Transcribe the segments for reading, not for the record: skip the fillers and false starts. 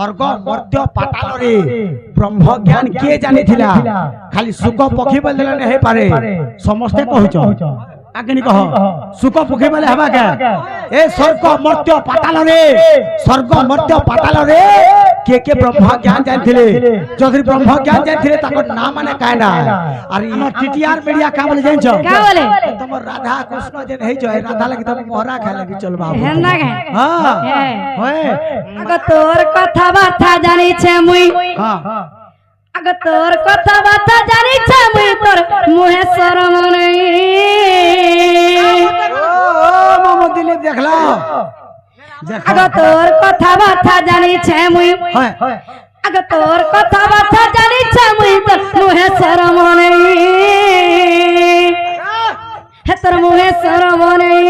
स्वर्ग मर्त्य पाताल रे ब्रह्म ज्ञान किए जानी थिला खाली सुख पखी बोलले नहीं पारे समस्ते कहूछ आगनी कह सुख पखी बोले हवा के ए स्वर्ग मर्त्य पाताल रे के ब्रह्म ज्ञान जानथिले जदि ब्रह्म ज्ञान जानथिले ताको नाम माने काहे ना अरे हमर टीटीआर मीडिया का बोले जान छ का बोले तुम राधा कृष्ण जे नहीं छ राधा लगी तुम मोहरा खा लगी चल बाबू हेन्ना के हां होए आगो तोर कथा बाथा जानी छे मुई हां आगो तोर कथा बाथा जानी छे मुई तोर मुहे शरम नहीं ओ मामू दिलीप देखला आगो तोर कथा बाथा जानी छे मुई आगो तोर कथा बाथा जानी छे मुई तोर मुहे शरम नहीं हे तोर मुहे शरम नहीं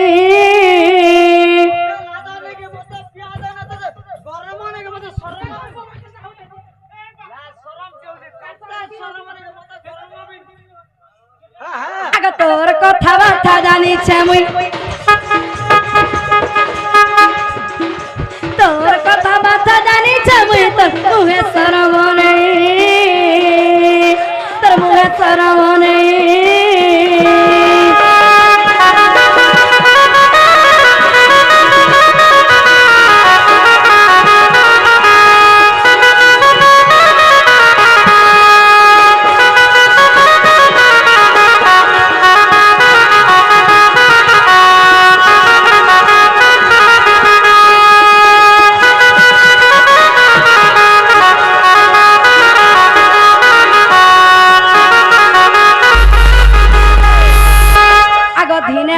आगो तोर कथा बाथा जानी छे मुई तोर कथा बाथा जानी छे मुई तोर मुहे शरम नहीं तोर मुहे शरम नहीं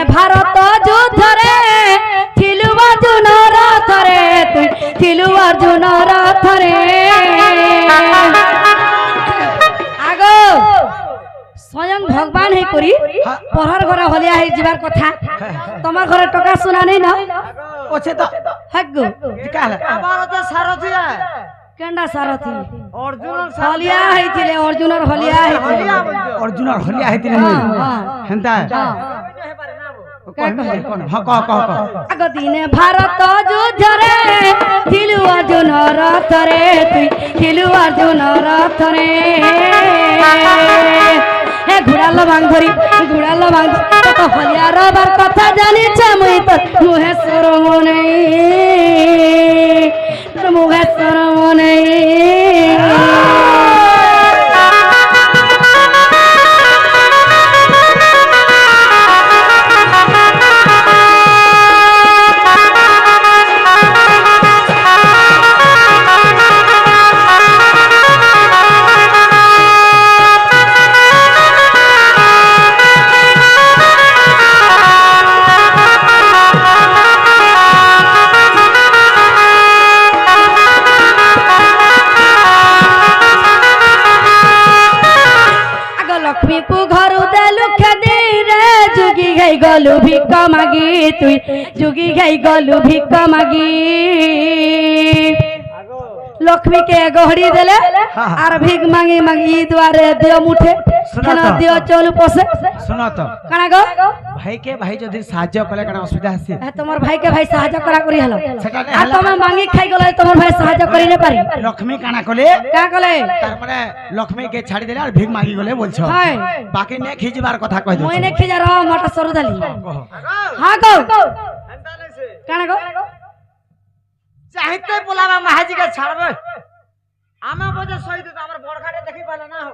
भारत युद्धरे थिलु अर्जुन रथरे तुई थिलु अर्जुन रथरे आगो स्वयं भगवान हे करी पहर घर हलिया हे जीवार कथा तमार घरे टका सुना नहीं न ओछे तो हगो काला आबार तो सारथी है केंडा सारथी अर्जुन हलिया हे थिले अर्जुन हलिया हे अर्जुन हलिया हेतिले हेंता आगो दिने भारत युद्ध रे थिलु अर्जुन रथ रे तुई थिलु अर्जुन रथ रे हे घुड़ाल बांग धरी तो हलिया रबार कथा जानी छे मुई तो मुहे शरम नहीं तोर मुहे शरम नहीं गलु भिक मागी तुई जुगी गई गलु भिक मागी लक्ष्मी के गहड़ी देले आर भिक मांगी मांगी द्वारे दियो मुठे केना दियो चल पसे सुनो तो काना गो भाई के भाई जदी साहाय्य कले काना असुविधा हसी तमर भाई के भाई साहाय्य करा करी हलो सेटा आ तमे मांगी खाई गले तमर भाई साहाय्य करी ने पारी लक्ष्मी काना कले का कले तार माने लक्ष्मी के छाड़ी देले और भिक मांगी गले बोलछो हाय बाकी ने खिजबार कथा कह दो मोय ने खिजा रह मटा सरू दली हां गो काना गो चाहते बोलावा महाजी के छाड़बे आमा बजे सहित हमर बड़खाटे देखि पाले ना हो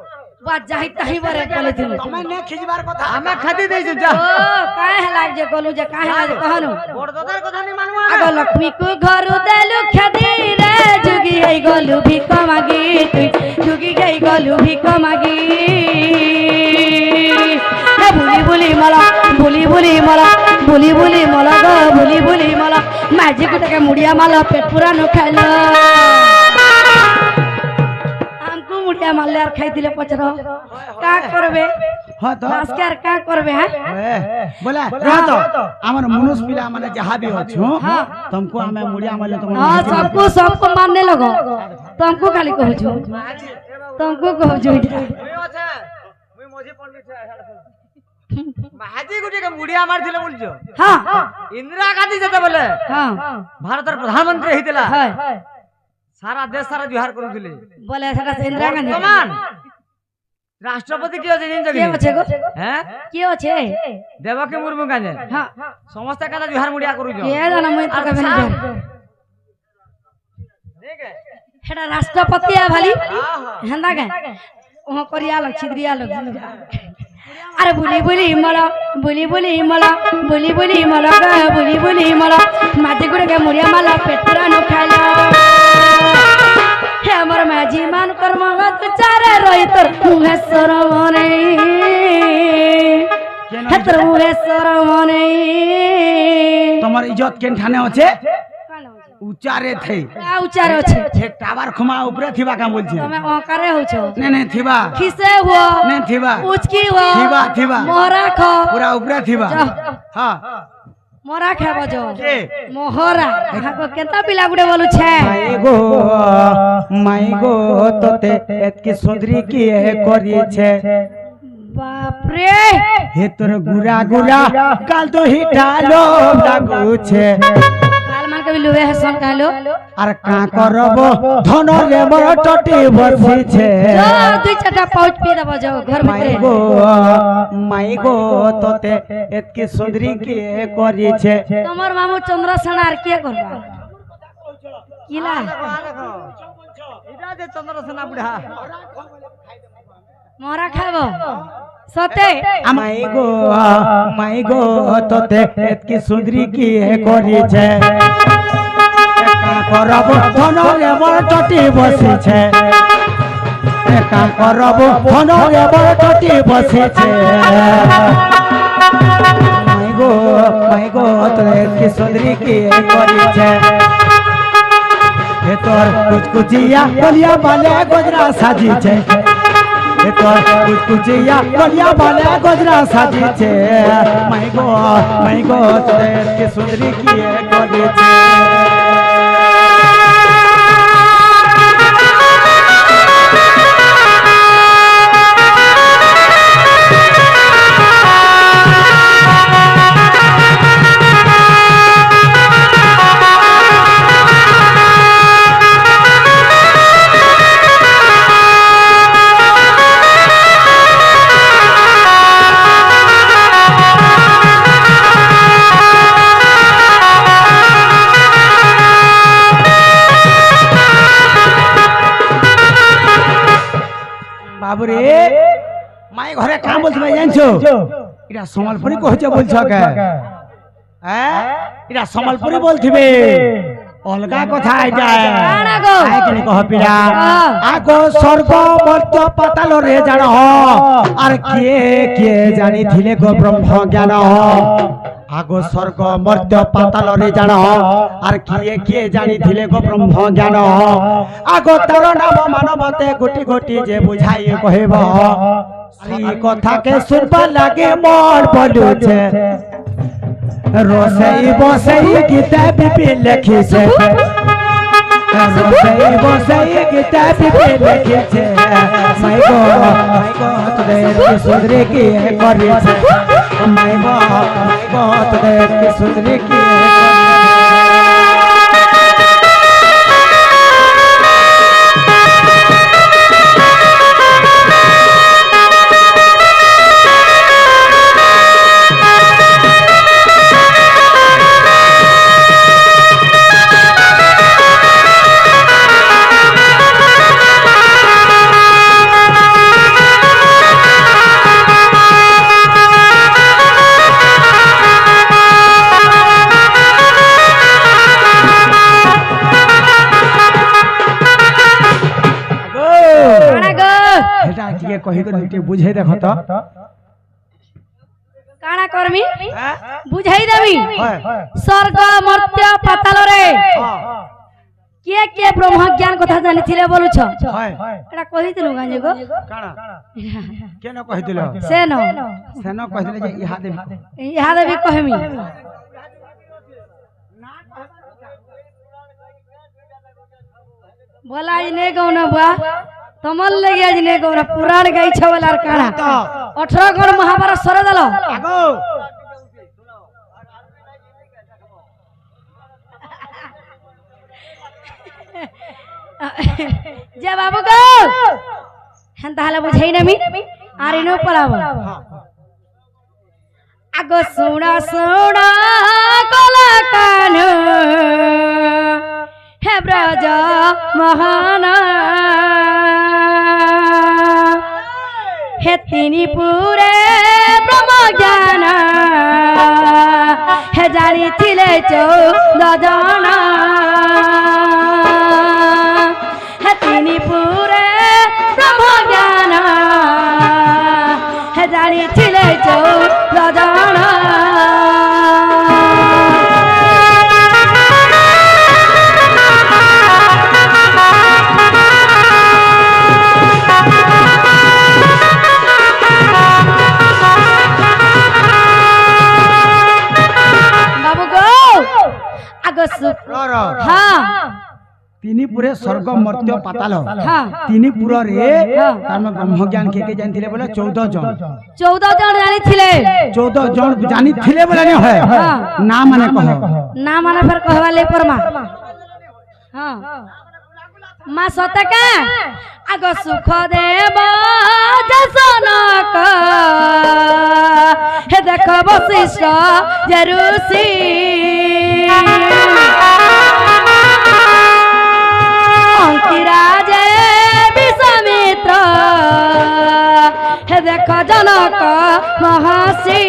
बात जाहि ताहि बरे बोले दिन तमे ने खिजबार कथा आमा खाती देइछु जा ओ काहे लाग जे बोलू जे काहे लाग कहनु बड़ दादार कथा नि मानवा आगो लक्ष्मी को घर देलु खदी रे जुगी गई गलु भिक मागी तुई जुगी गई गलु भिक मागी हे भूली भूली मला गो भूली मला माझी कुटे के मुड़िया माला पेट पूरा न खाइला हमको मुड़िया माले यार खाई दिले पचरो का करबे हां तो नास्कार का करबे हैं बोला रह तो हमर मनुष्य पिला माने जहां भी होछु तुमको हमें मुड़िया माले तुम हां सबको मानने लगो तुमको खाली कहू छु तुमको कहू छु मुई मोजी पंडित है महाजी गुटी के मुड़िया मार दिले बोलजो हां इंदिरा गांधी जते बोले हां भारतर प्रधानमंत्री हितला हाय সারা দেশ সারা জুহার করুଥିଲେ বলে সেটা ইন্দিরা গান্ধী প্রমাণ রাষ্ট্রপতি কি আছে জানেন কে আছে গো হ্যাঁ কে আছে দেবকী মুর্মু কাজে হ্যাঁ সমস্ত কথা জুহার মুড়িয়া করুছ কে জানা মই তো কবে না ঠিক আছে সেটা রাষ্ট্রপতি আ ভালি हां হেন্দা গে ও করিয়া লোক ছিদ্রিয়া লোক আরে বুলি বুলি মলা বুলি বুলি মলা বুলি বুলি মলা গে বুলি বুলি মলা মাটি গুড়ে গে মুড়িয়া মালা পেটরা নো খাইলা হে আমার মাঝি মান কর্মগত চারে রই তোর মুহেশ্বর মনে হে তোর মুহেশ্বর মনে তোমার ইজ্জত কেন ঠানে আছে উচ্চারে থে উচ্চার আছে হে টাবার খুমা উপরে থিবা কাম বলছি তুমি অকারে হউছ নে নে থিবা খিসে হুয়া নে থিবা উচকি হুয়া থিবা থিবা মোহরা খ পুরা উপরে থিবা হ্যাঁ মোরা খাব যো কে মোহরা হাকো কেতা পিলা গুড়ে বলুছে মাই গো তোতে এতকি সুন্দরী কি করিছে বাপ রে হে তোর গুড়া গুড়া কাল তো হিটালো লাগুছে কাল মান কবি লুবে হেসন কালো আর কা করব ধন রে বড় টটি বসিছে যো দুই চারটা পাউচ পি দেব যো ঘর ভিতরে মাই গো তোতে এতকি সুন্দরী কি করিছে তোমার মামু চন্দ্র সেনা আর কি করবা কিলা এটা যে চন্দ্রসেনা বুড়া মোরা খাব সতে মাই গো তোতে এতকি সুন্দরী কি করিছে কা করব ধন রে বড় টটি বসিছে কা করব ধন রে বড় টটি বসিছে মাই গো তোতে এতকি সুন্দরী কি করিছে হে তোর কুচকুচিয়া বলিয়া বালে গজরা সাজিছে হে তোর কুচকুচিয়া বলিয়া বালে গজরা সাজিছে মাই গো তোদের কি সুন্দরী কি করেছে বাবুরে মাই ঘরে কাম বলতে ভাই জানছো এটা সম্বলপুরি কইছে বলছো কে হ্যাঁ এটা সম্বলপুরি বলতিবে অলগা কথা এটা কানা গো আই কেনে কহ পিরা আগো স্বর্গ মর্ত্য পাতাল রে জান আর কে কে জানিছিলে গো ব্রহ্ম জ্ঞান আগো স্বর্গ মর্ত্য পাতাল রে জান আর কে কে জানিছিলে গো ব্রহ্ম জ্ঞান আগো তার নাম মানবতে গোটি গোটি যে বুঝাই কহিব শ্রী কথাকে শুনবা লাগে মন পড়ুছে রসেই বসেই গীতা বিপি লিখিছে রসেই বসেই গীতা বিপি লিখিছে মাই গো তোদের কি সুন্দরী কি করিছে মাই গো তোদের কি সুন্দরী কি কহি করে একটু বুঝাই দেখো তো কানা করমি বুঝাই দেবি স্বর্গ মর্ত্য পাতাল রে কে কে ব্রহ্ম জ্ঞান কথা জানিছিলে বলুছ এটা কহিতিলু গাঞ্জে গো কানা কেন কহিতিল সেন কহিলে যে ইহা দেবি কহমি बोला आज नहीं कहूँ ना बुआ तमल लगे आज नहीं कहूँ ना पुराण गई छवलार काना 18 गण महाभारत सर दलो যে বাবু গো হ্যাঁ তাহলে বুঝাই নামি আর ইনো পলাব আগ শুনা শুনা কলা কান হে ব্রজ মহান হে তিনি পুরে ব্রহ্ম জ্ঞান হে জানিছিলে 14 জন হে তিনি পুরে ব্রহ্ম জ্ঞান হে জানিছিলে 14 জন তিনি পুরে স্বর্গ মর্ত্য পাতাল হ্যাঁ তিনি পুরে তার ব্রহ্ম জ্ঞান কে কে জানিଥିଲେ বলে 14 জন 14 জন জানিছিলে 14 জন জানিଥିଲେ বলে নি হয় না মানে কহ না মানে ফের कहवा ले परमा हां মা সতকা আগ সুখ দেব জসনক হে দেখ বশিষ্ঠ জরুসি অঙ্কিরাজে বিশ্বমিত্র হে দেখ জনক মহর্ষি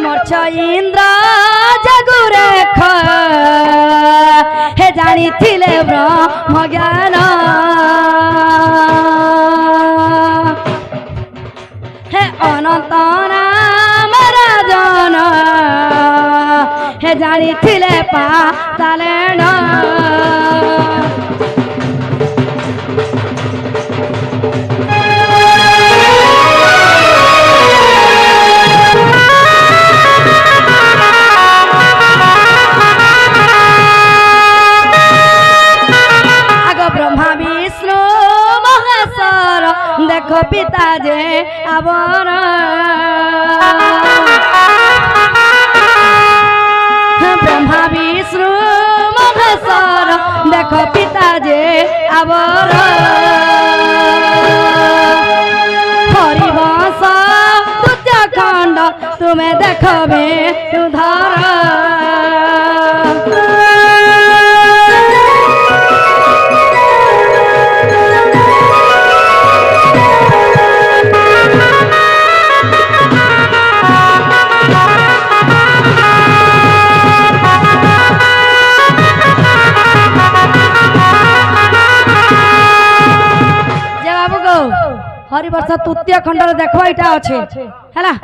মর্ছ ইন্দ্র জগুরেখ হে জানিছিলে ব্রহ্ম জ্ঞান হে অনন্ত নাম রাজন হে জানিছিলে পাতালেন দেখো পিতা যে আবর ব্রহ্মা বিষ্ণু মহেশ্বর দেখো পিতা যে আবর হরিবংশ তৃতীয় খণ্ড তুমি দেখবে ধর হরিবর্ষ তৃতীয় খণ্ডর দেখো এটা আছে হেলা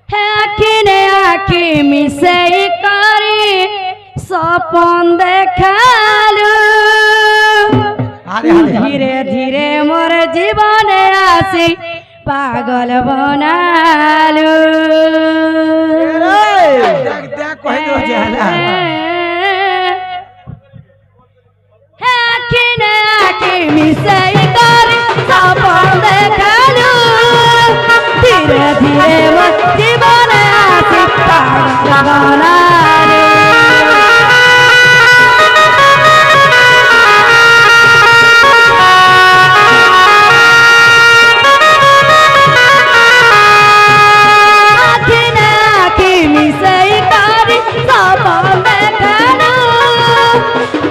হে আখিনে আখি মিশাই করি স্বপন দেখালু ধীরে ধীরে মোর জীবনে আসি পাগল বনালু হে আখিনে আখি মিশাই করি স্বপন দেখালু ধীরে ধীরে মোর জীবনে আসি পাগল বনালু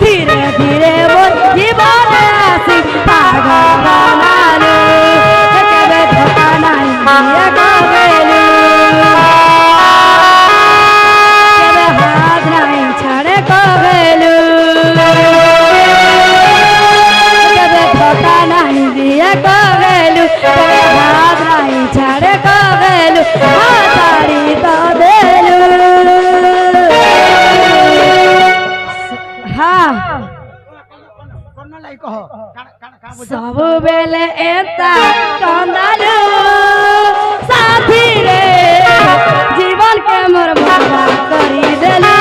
ধীরে ধীরে মোর জীবনে আসি পাগল বনালু কেবে ধোকা নাই দিয়ে গবেলু কেবে হাত নাই ছাড়ে গবেলু কেবে ধোকা নাই দিয়ে গবেলু কেবে হাত নাই ছাড়ে গবেলু হাতাড়ি তো দেলু ସବୁବେଳେ ଏତା କନ୍ଦାଲୁ ସାଥିରେ ଜୀବନ କେ ମୋର ବର୍ବାଦ କରିଦେଲୁ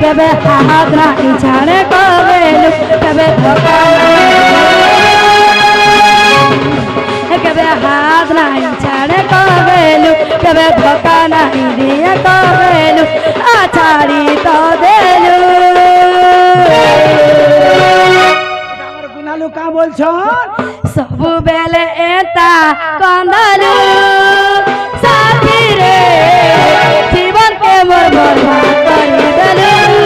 कबे हाथ नहीं छाड़े कबेलू कबे धोखा कबे हाथ नहीं छाड़े कबेलू कबे धोखा नहीं दिए कबेलू आचारी तो देलू আমার গুনালু কা বলছো सब बेले एता कंदलू साथी रे जीवन के मोर बर्बाद करी देलू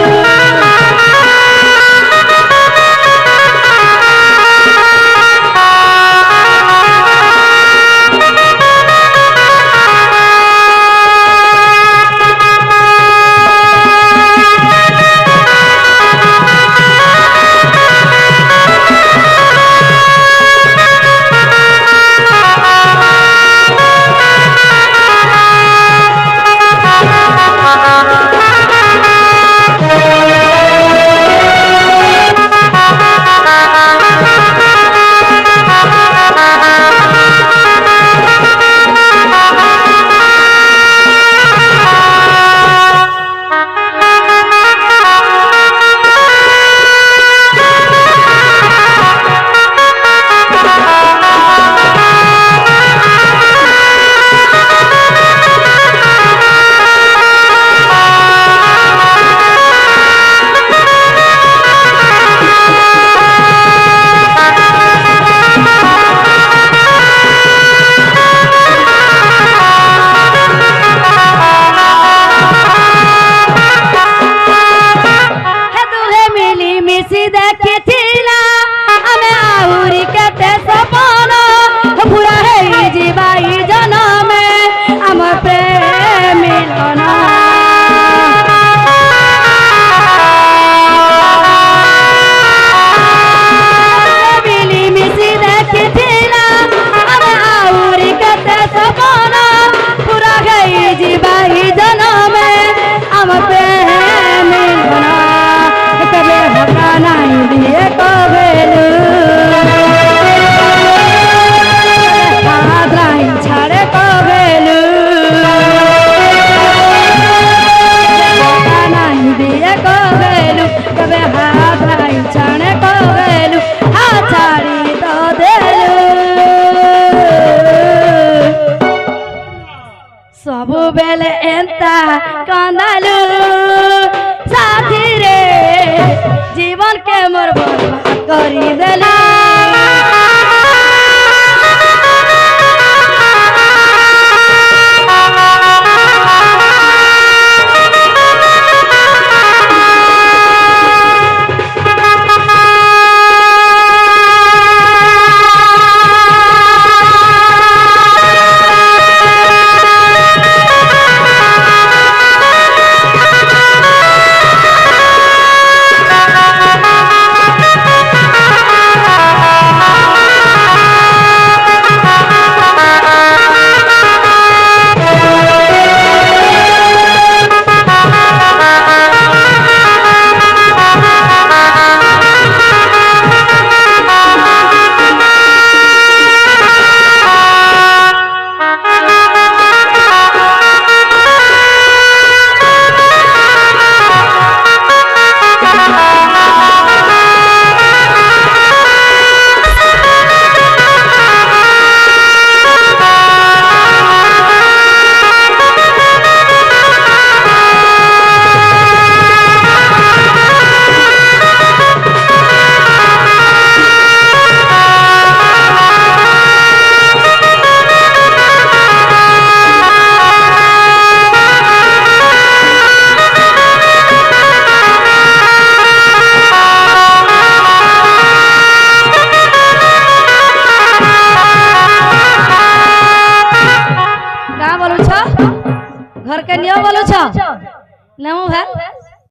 सब बेले एंता कंदलू साथी रे जीवन के मोर बर्बाद करी देलू घर के नियो बोलो छ नमो भाई